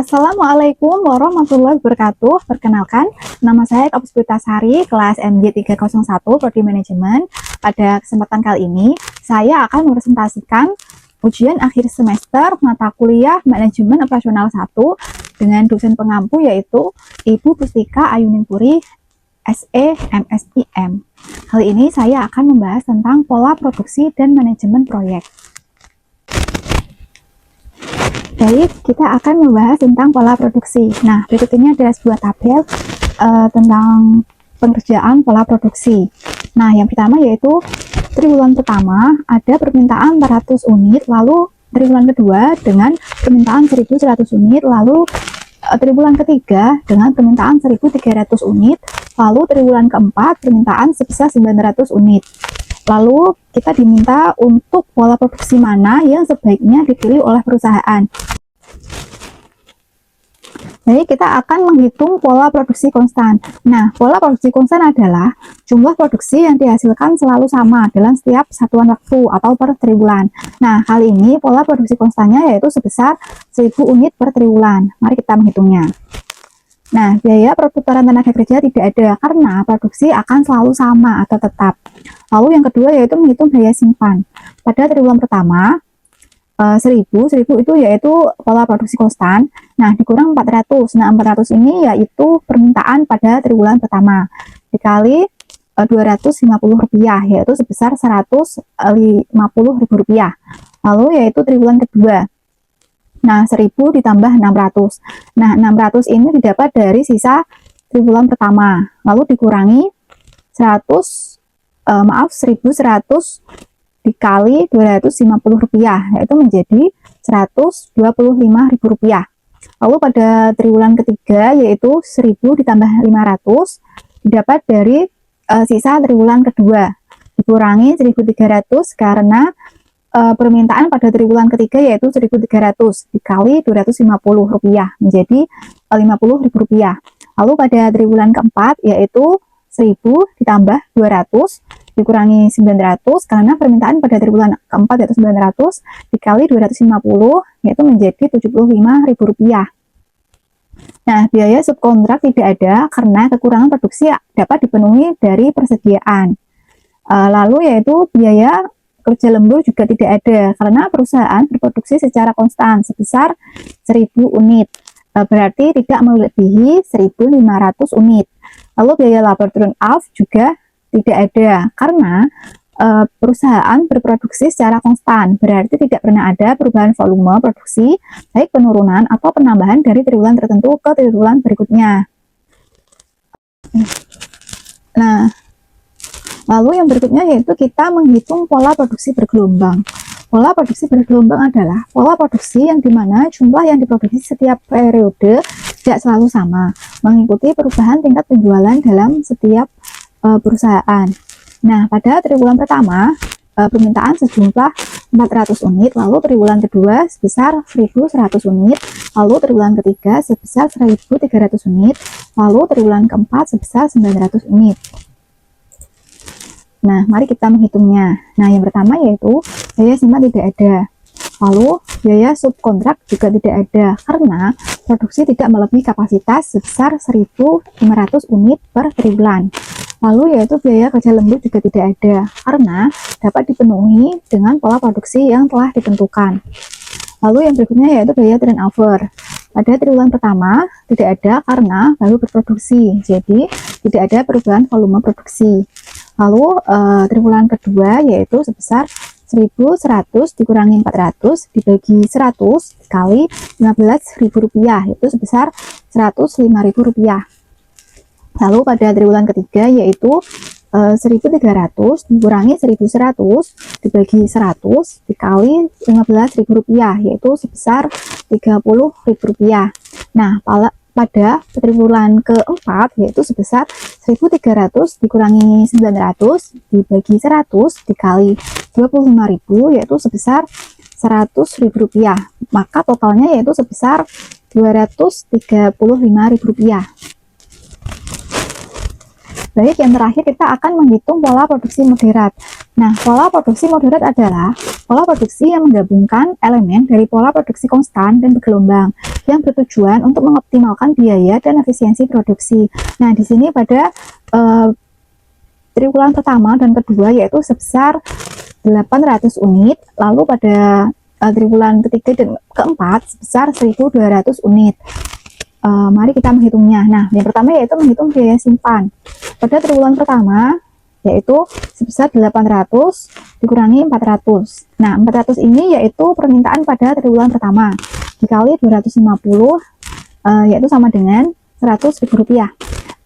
Assalamualaikum warahmatullahi wabarakatuh. Perkenalkan, nama saya Kak Puspitasari, kelas MJ 301 Prodi Manajemen. Pada kesempatan kali ini, saya akan mepresentasikan ujian akhir semester mata kuliah Manajemen Operasional 1 dengan dosen pengampu yaitu Ibu Pustika Ayuningpuri, SE MSIM. Kali ini saya akan membahas tentang pola produksi dan manajemen proyek. Baik, kita akan membahas tentang pola produksi. Nah, berikut ini adalah sebuah tabel tentang pengerjaan pola produksi. Nah, yang pertama yaitu triwulan pertama ada permintaan 400 unit, lalu triwulan kedua dengan permintaan 1.100 unit, lalu triwulan ketiga dengan permintaan 1.300 unit, lalu triwulan keempat permintaan sebesar 900 unit. Lalu kita diminta untuk pola produksi mana yang sebaiknya dipilih oleh perusahaan. Jadi kita akan menghitung pola produksi konstan. Nah, pola produksi konstan adalah jumlah produksi yang dihasilkan selalu sama dalam setiap satuan waktu atau per triwulan. Nah, kali ini pola produksi konstannya yaitu sebesar 1.000 unit per triwulan. Mari kita menghitungnya. Nah, biaya perputaran tenaga kerja tidak ada karena produksi akan selalu sama atau tetap. Lalu yang kedua yaitu menghitung biaya simpan. Pada triwulan pertama, 1.000 itu yaitu pola produksi konstan. Nah, dikurang 400. Nah, 400 ini yaitu permintaan pada triwulan pertama. Dikali Rp250 yaitu sebesar Rp150.000. Lalu yaitu triwulan kedua. Nah, 1.000 ditambah 600. Nah, 600 ini didapat dari sisa triwulan pertama. Lalu dikurangi 1.100 dikali Rp250 yaitu menjadi Rp125.000. Lalu pada triwulan ketiga yaitu 1.000 ditambah 500 didapat dari sisa triwulan kedua. Dikurangi 1.300 karena permintaan pada triwulan ketiga yaitu 1.300 dikali Rp250 menjadi Rp50.000. Lalu pada triwulan keempat yaitu 1.000 ditambah 200 dikurangi 900 karena permintaan pada triwulan keempat yaitu 900 dikali 250 yaitu menjadi Rp75.000. Nah, biaya subkontrak tidak ada karena kekurangan produksi dapat dipenuhi dari persediaan. Lalu yaitu biaya kerja lembur juga tidak ada karena perusahaan berproduksi secara konstan sebesar 1.000 unit. Berarti tidak melebihi 1.500 unit. Lalu biaya labor turn off juga tidak ada karena perusahaan berproduksi secara konstan, berarti tidak pernah ada perubahan volume produksi, baik penurunan atau penambahan dari triwulan tertentu ke triwulan berikutnya. Nah, lalu yang berikutnya yaitu kita menghitung pola produksi bergelombang. Pola produksi bergelombang adalah pola produksi yang dimana jumlah yang diproduksi setiap periode tidak selalu sama, mengikuti perubahan tingkat penjualan dalam setiap perusahaan. Nah, pada triwulan pertama permintaan sejumlah 400 unit, lalu triwulan kedua sebesar 1.100 unit, lalu triwulan ketiga sebesar 1.300 unit, lalu triwulan keempat sebesar 900 unit. Nah, mari kita menghitungnya. Nah, yang pertama yaitu biaya simpan tidak ada. Lalu biaya subkontrak juga tidak ada karena produksi tidak melebihi kapasitas sebesar 1.500 unit per triwulan. Lalu yaitu biaya kerja lembur juga tidak ada karena dapat dipenuhi dengan pola produksi yang telah ditentukan. Lalu yang berikutnya yaitu biaya turnover. Pada triwulan pertama tidak ada karena baru berproduksi, jadi tidak ada perubahan volume produksi. Lalu triwulan kedua yaitu sebesar 1.100 dikurangi 400 dibagi 100 dikali Rp15.000 yaitu sebesar Rp105.000. Lalu pada triwulan ketiga yaitu 1.300 dikurangi 1.100 dibagi 100 dikali Rp15.000 yaitu sebesar Rp30.000. Nah, pada triwulan keempat yaitu sebesar 1.300 dikurangi 900 dibagi 100 dikali Rp25.000 yaitu sebesar Rp100.000. Maka totalnya yaitu sebesar Rp235.000. Baik, yang terakhir kita akan menghitung pola produksi moderat. Nah, pola produksi moderat adalah pola produksi yang menggabungkan elemen dari pola produksi konstan dan bergelombang yang bertujuan untuk mengoptimalkan biaya dan efisiensi produksi. Nah, di sini pada triwulan pertama dan kedua yaitu sebesar 800 unit, lalu pada triwulan ketiga dan keempat sebesar 1.200 unit. Mari kita menghitungnya. Nah, yang pertama yaitu menghitung biaya simpan. Pada triwulan pertama yaitu sebesar 800 dikurangi 400. Nah, 400 ini yaitu permintaan pada triwulan pertama dikali 250 yaitu sama dengan Rp100.000.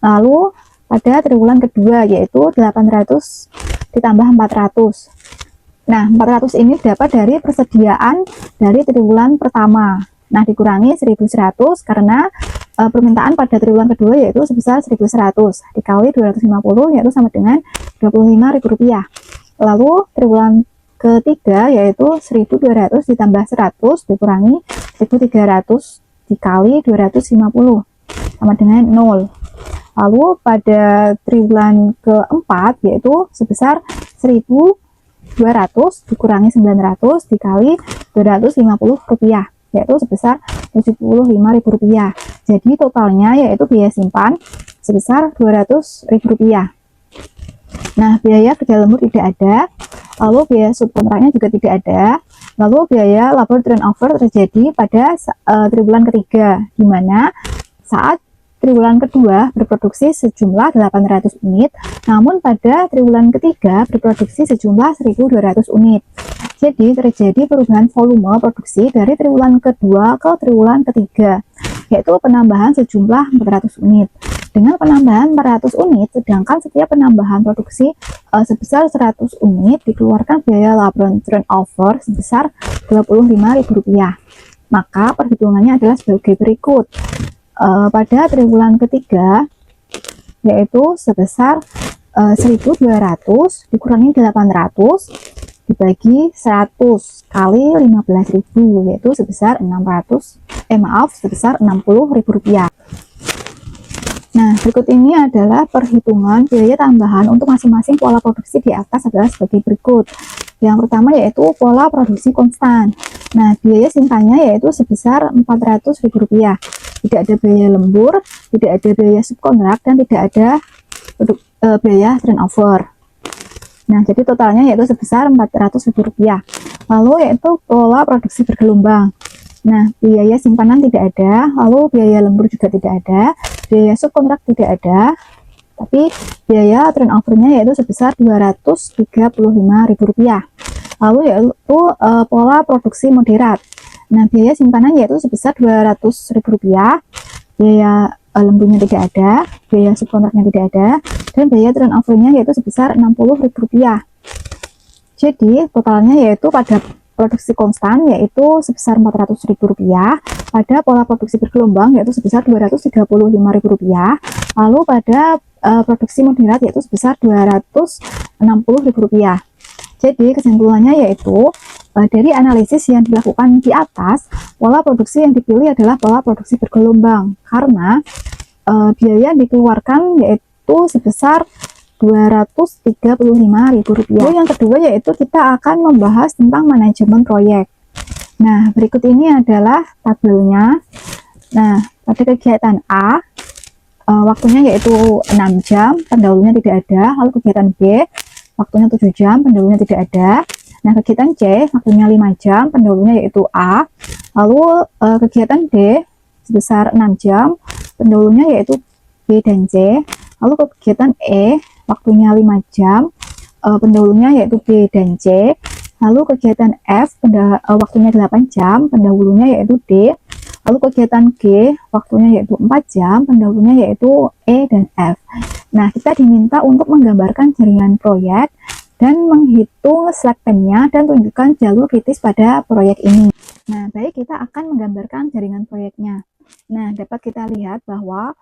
Lalu pada triwulan kedua yaitu 800 ditambah 400. Nah, 400 ini dapat dari persediaan dari triwulan pertama. Nah, dikurangi 1.100 karena permintaan pada triwulan kedua yaitu sebesar 1.100 dikali 250 yaitu sama dengan Rp25.000. Lalu triwulan ketiga yaitu 1.200 ditambah 100 dikurangi 1.300 dikali 250 sama dengan 0. Lalu pada triwulan keempat yaitu sebesar 1.200 dikurangi 900 dikali Rp250 yaitu sebesar Rp75.000. Jadi totalnya yaitu biaya simpan sebesar Rp200.000. Nah, biaya kerja lembur tidak ada, lalu biaya subkontraknya juga tidak ada, lalu biaya labor turnover terjadi pada triwulan ketiga, di mana saat triwulan kedua berproduksi sejumlah 800 unit, namun pada triwulan ketiga berproduksi sejumlah 1.200 unit. Jadi terjadi perubahan volume produksi dari triwulan kedua ke triwulan ketiga, yaitu penambahan sejumlah 400 unit. Dengan penambahan 400 unit, sedangkan setiap penambahan produksi sebesar 100 unit dikeluarkan biaya labor turnover sebesar Rp25.000. Maka perhitungannya adalah sebagai berikut. Pada triwulan ketiga yaitu sebesar 1.200 dikurangi 800 dibagi 100 kali 15.000 yaitu sebesar sebesar Rp60.000. Nah, berikut ini adalah perhitungan biaya tambahan untuk masing-masing pola produksi di atas adalah sebagai berikut. Yang pertama yaitu pola produksi konstan. Nah, biaya simpannya yaitu sebesar Rp400.000. Tidak ada biaya lembur, tidak ada biaya subkontrak, dan tidak ada biaya turnover. Nah, jadi totalnya yaitu sebesar Rp400.000. Lalu yaitu pola produksi bergelombang. Nah, biaya simpanan tidak ada, lalu biaya lembur juga tidak ada, biaya subkontrak tidak ada, tapi biaya turnovernya yaitu sebesar Rp235.000. Lalu yaitu pola produksi moderat. Nah, biaya simpanan yaitu sebesar Rp200.000, biaya lemburnya tidak ada, biaya subkontraknya tidak ada, dan biaya turnovernya yaitu sebesar Rp60.000. Jadi totalnya yaitu pada produksi konstan yaitu sebesar Rp400.000, pada pola produksi bergelombang yaitu sebesar Rp235.000, lalu pada produksi moderat yaitu sebesar Rp260.000. Jadi kesimpulannya yaitu dari analisis yang dilakukan di atas, pola produksi yang dipilih adalah pola produksi bergelombang karena biaya yang dikeluarkan yaitu sebesar Rp235.000. Yang kedua yaitu kita akan membahas tentang manajemen proyek. Nah, berikut ini adalah tabelnya. Nah, pada kegiatan A, waktunya yaitu 6 jam, pendahulunya tidak ada. Lalu kegiatan B, waktunya 7 jam, pendahulunya tidak ada. Nah, kegiatan C, waktunya 5 jam, pendahulunya yaitu A. Lalu kegiatan D, sebesar 6 jam, pendahulunya yaitu B dan C. Lalu kegiatan E, waktunya 5 jam, pendahulunya yaitu B dan C. Lalu kegiatan F, waktunya 8 jam, pendahulunya yaitu D. Lalu kegiatan G, waktunya yaitu 4 jam, pendahulunya yaitu E dan F. Nah, kita diminta untuk menggambarkan jaringan proyek dan menghitung slack time-nya dan tunjukkan jalur kritis pada proyek ini. Nah, baik, kita akan menggambarkan jaringan proyeknya. Nah, dapat kita lihat bahwa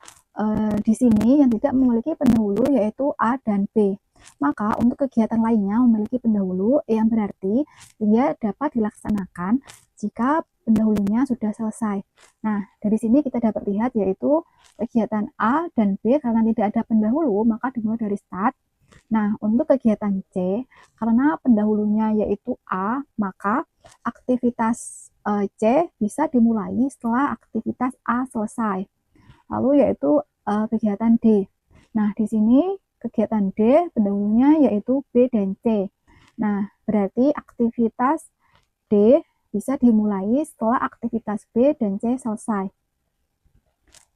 di sini yang tidak memiliki pendahulu yaitu A dan B. Maka untuk kegiatan lainnya memiliki pendahulu yang berarti dia dapat dilaksanakan jika pendahulunya sudah selesai. Nah, dari sini kita dapat lihat yaitu kegiatan A dan B karena tidak ada pendahulu maka dimulai dari start. Nah, untuk kegiatan C, karena pendahulunya yaitu A, maka aktivitas C bisa dimulai setelah aktivitas A selesai. Lalu yaitu kegiatan D. Nah, di sini kegiatan D pendahulunya yaitu B dan C. Nah, berarti aktivitas D bisa dimulai setelah aktivitas B dan C selesai.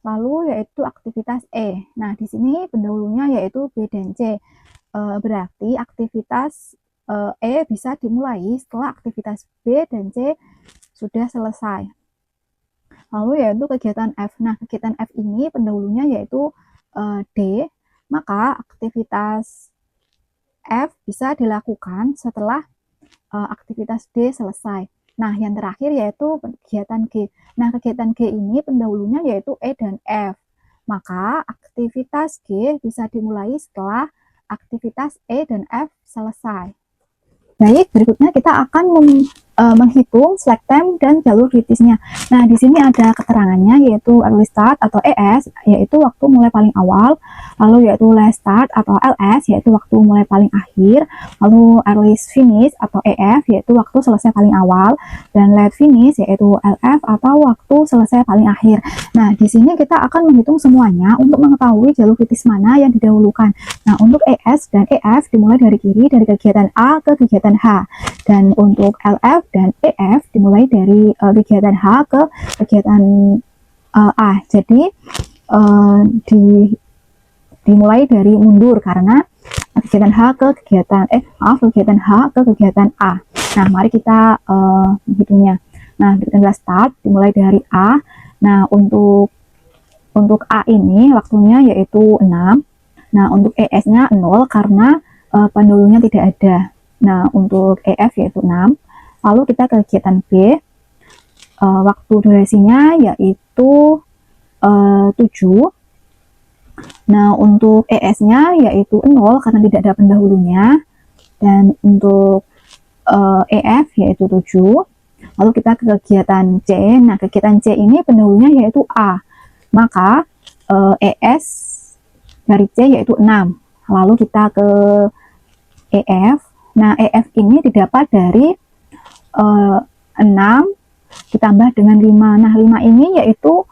Lalu yaitu aktivitas E. Nah, di sini pendahulunya yaitu B dan C. Berarti aktivitas E bisa dimulai setelah aktivitas B dan C sudah selesai. Lalu yaitu kegiatan F. Nah, kegiatan F ini pendahulunya yaitu D, maka aktivitas F bisa dilakukan setelah aktivitas D selesai. Nah, yang terakhir yaitu kegiatan G. Nah, kegiatan G ini pendahulunya yaitu E dan F. Maka aktivitas G bisa dimulai setelah aktivitas E dan F selesai. Baik, berikutnya kita akan menghitung slack time dan jalur kritisnya. Nah, di sini ada keterangannya yaitu early start atau ES, yaitu waktu mulai paling awal, lalu yaitu late start atau LS, yaitu waktu mulai paling akhir, lalu early finish atau EF, yaitu waktu selesai paling awal, dan late finish yaitu LF atau waktu selesai paling akhir. Nah, di sini kita akan menghitung semuanya untuk mengetahui jalur kritis mana yang didahulukan. Nah, untuk ES dan EF dimulai dari kiri, dari kegiatan A ke kegiatan H. Dan untuk LF dan EF dimulai dari kegiatan H ke kegiatan A. Jadi dimulai dari mundur karena kegiatan H ke kegiatan H ke kegiatan A. Nah, mari kita menghitungnya. Nah, kita start dimulai dari A. Nah, untuk A ini waktunya yaitu 6. Nah, untuk ES-nya 0 karena pendahulunya tidak ada. Nah, untuk EF yaitu 6. Lalu kita ke kegiatan B. Waktu durasinya yaitu 7. Nah, untuk ES-nya yaitu 0 karena tidak ada pendahulunya. Dan untuk EF yaitu 7. Lalu kita ke kegiatan C. Nah, kegiatan C ini pendahulunya yaitu A. Maka ES dari C yaitu 6. Lalu kita ke EF. Nah, EF ini didapat dari 6 ditambah dengan 5. Nah, 5 ini yaitu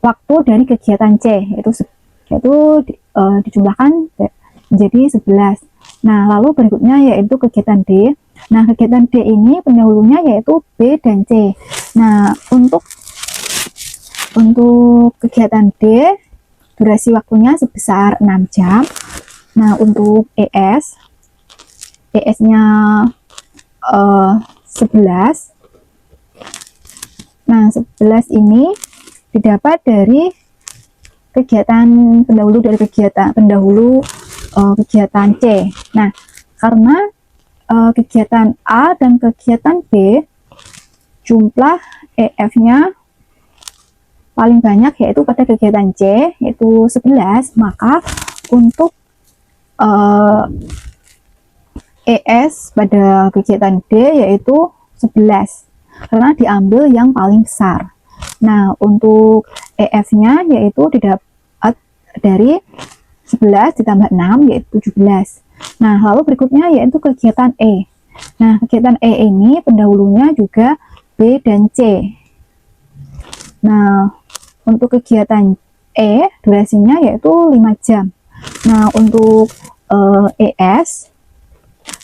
waktu dari kegiatan C, yaitu dijumlahkan menjadi 11. Nah, lalu berikutnya yaitu kegiatan D. Nah, kegiatan D ini pendahulunya yaitu B dan C. Nah, untuk kegiatan D, durasi waktunya sebesar 6 jam. Nah, untuk ES-nya 11. Nah, 11 ini didapat dari kegiatan kegiatan C. Nah, karena kegiatan A dan kegiatan B jumlah EF-nya paling banyak yaitu pada kegiatan C yaitu 11, maka untuk ES pada kegiatan D yaitu 11 karena diambil yang paling besar. Nah, untuk EF-nya yaitu didapat dari 11 ditambah 6 yaitu 17. Nah, lalu berikutnya yaitu kegiatan E. Nah, kegiatan E ini pendahulunya juga B dan C. Nah, untuk kegiatan E durasinya yaitu 5 jam. Nah, untuk ES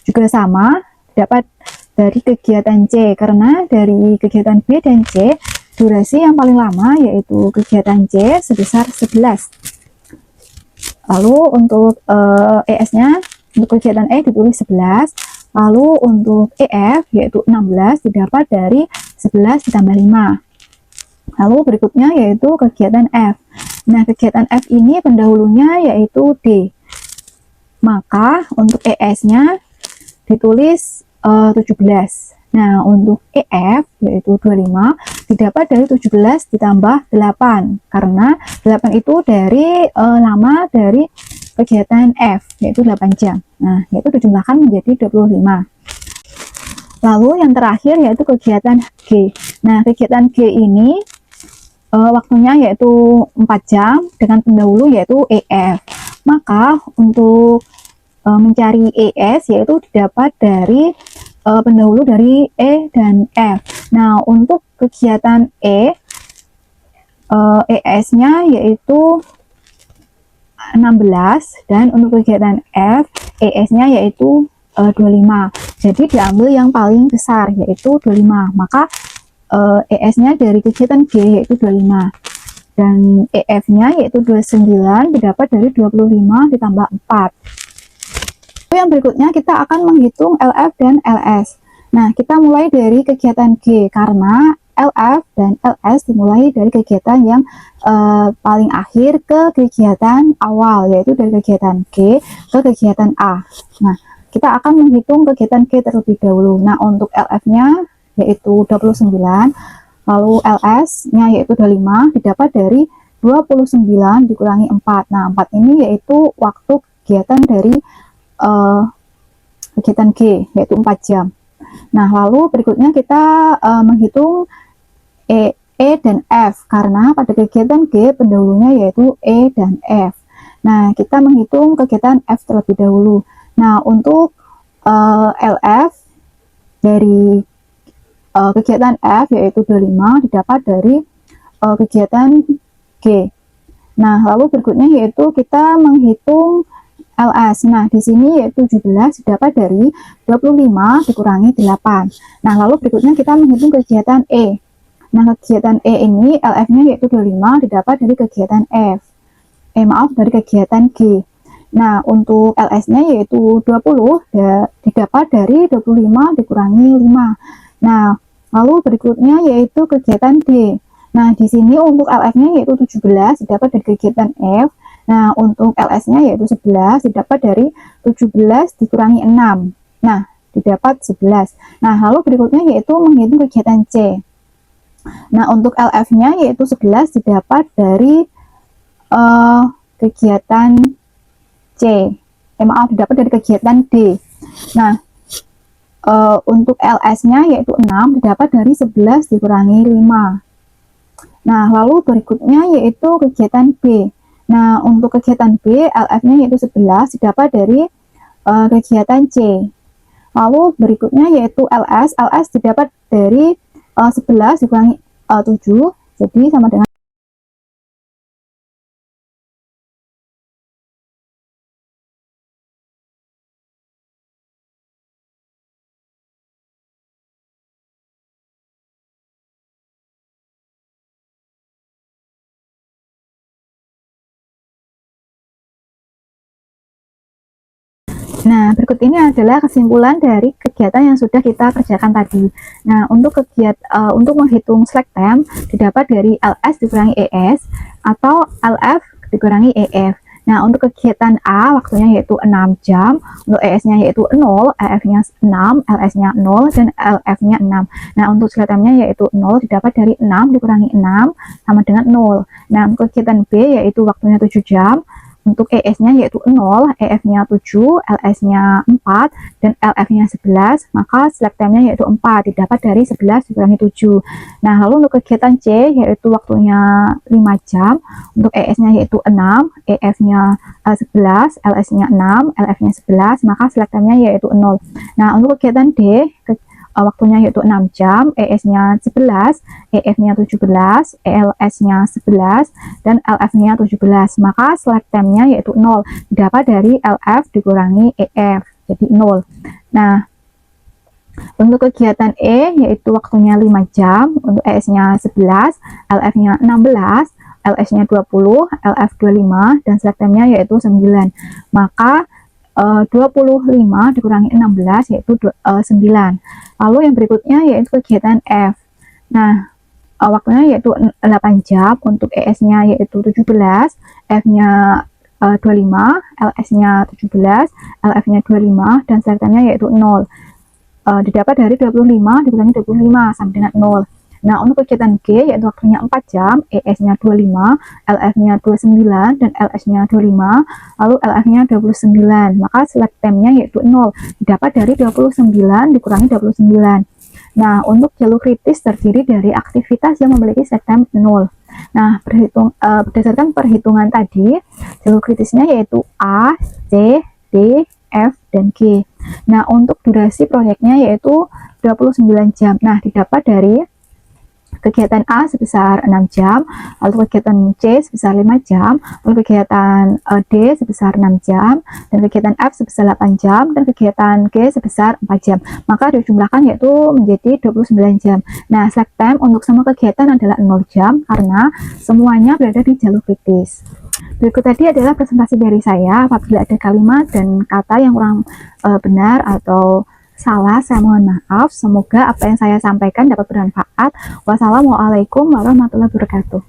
juga sama, dapat dari kegiatan C, karena dari kegiatan B dan C durasi yang paling lama yaitu kegiatan C sebesar 11. Lalu untuk ES-nya untuk kegiatan E ditulis 11. Lalu untuk EF yaitu 16 didapat dari 11 ditambah 5. Lalu berikutnya yaitu kegiatan F. Nah, kegiatan F ini pendahulunya yaitu D. Maka untuk ES-nya ditulis 17. Nah, untuk EF yaitu 25 didapat dari 17 ditambah 8 karena 8 itu dari lama dari kegiatan F yaitu 8 jam. Nah, yaitu dijumlahkan menjadi 25. Lalu yang terakhir yaitu kegiatan G. Nah, kegiatan G ini waktunya yaitu 4 jam dengan pendahulu yaitu EF. Maka untuk mencari ES yaitu didapat dari pendahulu dari E dan F. Nah, untuk kegiatan ES-nya yaitu 16 dan untuk kegiatan F ES-nya yaitu 25. Jadi diambil yang paling besar yaitu 25. Maka ES-nya dari kegiatan G yaitu 25 dan EF-nya yaitu 29 didapat dari 25 ditambah 4. Yang berikutnya kita akan menghitung LF dan LS. Nah, kita mulai dari kegiatan G karena LF dan LS dimulai dari kegiatan yang paling akhir ke kegiatan awal, yaitu dari kegiatan G ke kegiatan A. Nah, kita akan menghitung kegiatan G terlebih dahulu. Nah, untuk LF-nya yaitu 29, lalu LS-nya yaitu 25, didapat dari 29 dikurangi 4. Nah, 4 ini yaitu waktu kegiatan dari kegiatan G, yaitu 4 jam. Nah, lalu berikutnya kita menghitung E dan F, karena pada kegiatan G pendahulunya yaitu E dan F. Nah, kita menghitung kegiatan F terlebih dahulu. Nah, untuk LF dari kegiatan F yaitu 25 didapat dari kegiatan G. Nah, lalu berikutnya yaitu kita menghitung LS. Nah, di sini yaitu 17 didapat dari 25 dikurangi 8. Nah, lalu berikutnya kita menghitung kegiatan E. Nah, kegiatan E ini LF-nya yaitu 25 didapat dari kegiatan F. Dari kegiatan G. Nah, untuk LS-nya yaitu 20 didapat dari 25 dikurangi 5. Nah, lalu berikutnya yaitu kegiatan D. Nah, di sini untuk LF-nya yaitu 17 didapat dari kegiatan F. Nah, untuk LS-nya yaitu 11 didapat dari 17 dikurangi 6. Nah, didapat 11. Nah, lalu berikutnya yaitu menghitung kegiatan C. Nah, untuk LF-nya yaitu 11 didapat dari kegiatan C. Didapat dari kegiatan D. Nah, untuk LS-nya yaitu 6 didapat dari 11 dikurangi 5. Nah, lalu berikutnya yaitu kegiatan B. Nah, untuk kegiatan B, LF-nya yaitu 11 didapat dari kegiatan C. Lalu berikutnya yaitu LS. LS didapat dari 11 dikurangi 7, jadi sama dengan Nah, berikut ini adalah kesimpulan dari kegiatan yang sudah kita kerjakan tadi. Nah, untuk menghitung slack time didapat dari LS dikurangi ES atau LF dikurangi EF. Nah, untuk kegiatan A waktunya yaitu 6 jam, untuk ES-nya yaitu 0, EF-nya 6, LS-nya 0, dan LF-nya 6. Nah, untuk slack time-nya yaitu 0 didapat dari 6 dikurangi 6 sama dengan 0. Nah, untuk kegiatan B yaitu waktunya 7 jam, untuk ES-nya yaitu 0, EF-nya 7, LS-nya 4, dan LF-nya 11, maka slack time-nya yaitu 4, didapat dari 11 dikurangi 7. Nah, lalu untuk kegiatan C, yaitu waktunya 5 jam, untuk ES-nya yaitu 6, EF-nya 11, LS-nya 6, LF-nya 11, maka slack time-nya yaitu 0. Nah, untuk kegiatan D, waktunya yaitu 6 jam, ES-nya 11, EF-nya 17, ELS-nya 11, dan LF-nya 17. Maka slack time-nya yaitu 0, didapat dari LF dikurangi EF, jadi 0. Nah, untuk kegiatan E, yaitu waktunya 5 jam, untuk ES-nya 11, LF-nya 16, LS-nya 20, LF 25, dan slack time-nya yaitu 9. Maka 25 dikurangi 16 yaitu 9. Lalu yang berikutnya yaitu kegiatan F. Nah, waktunya yaitu 8 jam, untuk ES-nya yaitu 17, F-nya 25, LS-nya 17, LF-nya 25, dan slack time-nya yaitu 0. Didapat dari 25 dikurangi 25 sama dengan 0. Nah, untuk kegiatan G yaitu waktunya 4 jam, ES-nya 25, LF-nya 29, dan LS-nya 25, lalu LF-nya 29. Maka slack time-nya yaitu 0, didapat dari 29 dikurangi 29. Nah, untuk jalur kritis terdiri dari aktivitas yang memiliki slack time 0. Nah, berdasarkan perhitungan tadi, jalur kritisnya yaitu A, C, D, F, dan G. Nah, untuk durasi proyeknya yaitu 29 jam. Nah, didapat dari kegiatan A sebesar 6 jam, lalu kegiatan C sebesar 5 jam, lalu kegiatan D sebesar 6 jam, dan kegiatan F sebesar 8 jam, dan kegiatan G sebesar 4 jam. Maka dijumlahkan yaitu menjadi 29 jam. Nah, slack time untuk semua kegiatan adalah 0 jam karena semuanya berada di jalur kritis. Berikut tadi adalah presentasi dari saya. Apabila ada kalimat dan kata yang kurang benar atau salah, saya mohon maaf. Semoga apa yang saya sampaikan dapat bermanfaat. Wassalamualaikum warahmatullahi wabarakatuh.